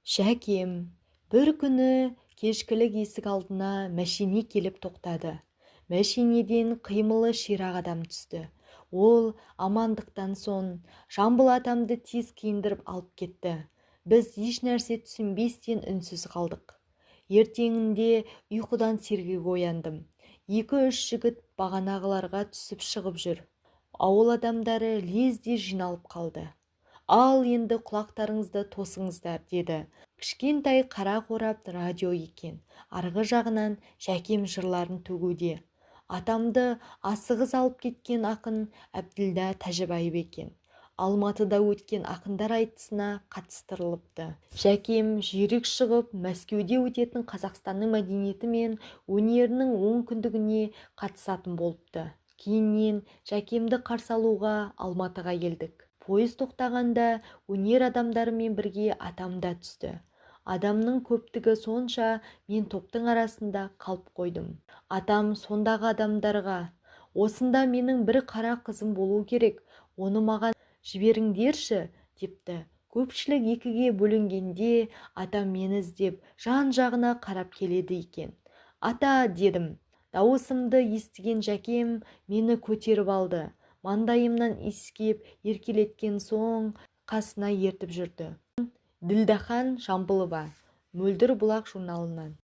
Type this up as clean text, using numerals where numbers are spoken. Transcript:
Жәкем, бір күні кешкілік есік алдына мәшине келіп тоқтады. Мәшинеден қимылы ширақ адам түсті. Ол амандықтан соң Жамбыл атамды тез киіндіріп алып кетті. Біз еш нәрсе түсінбестен үнсіз қалдық. Ертеңінде ұйқыдан сергек ояндым. 2-3 жігіт бағанағыларға түсіп шығып жүр. Ауыл адамдары лезде жиналып қалды. Ал енді құлақтарыңызды тосыңыздар, деді. Кішкентай қара қорап радио екен. Арғы жағынан Жәкем жырларын төгуде. Атамды асығыс алып кеткен ақын Әбділда Тәжібаев екен. Алматыда өткен ақындар айтысына қатыстырылыпты. Жәкем жүйрік шығып, Мәскеуде өтетін Қазақстанның мәдениеті мен өнерінің 10 күндігіне қатысатын болыпты. Кейіннен Жәкемді қарсы алуға Алматыға келдік. Пойыз тоқтағанда өнер адамдарымен бірге атам да түсті. Адамның көптігі сонша мен топтың арасында қалып қойдым. Атам сондағы адамдарға: осында менің бір қара қызым болу керек, оны маған жіберіңдерші, депті. Көпшілік екіге бөлінгенде атам мені іздеп жан-жағына қарап келеді екен. Ата, дедім. Дауысымды естіген Жәкем мені көтеріп алды. Маңдайымнан иіскеп еркелеткен соң қасына ертіп жүрді. Ділдахан Жамбылова, Мөлдір бұлақ журналынан.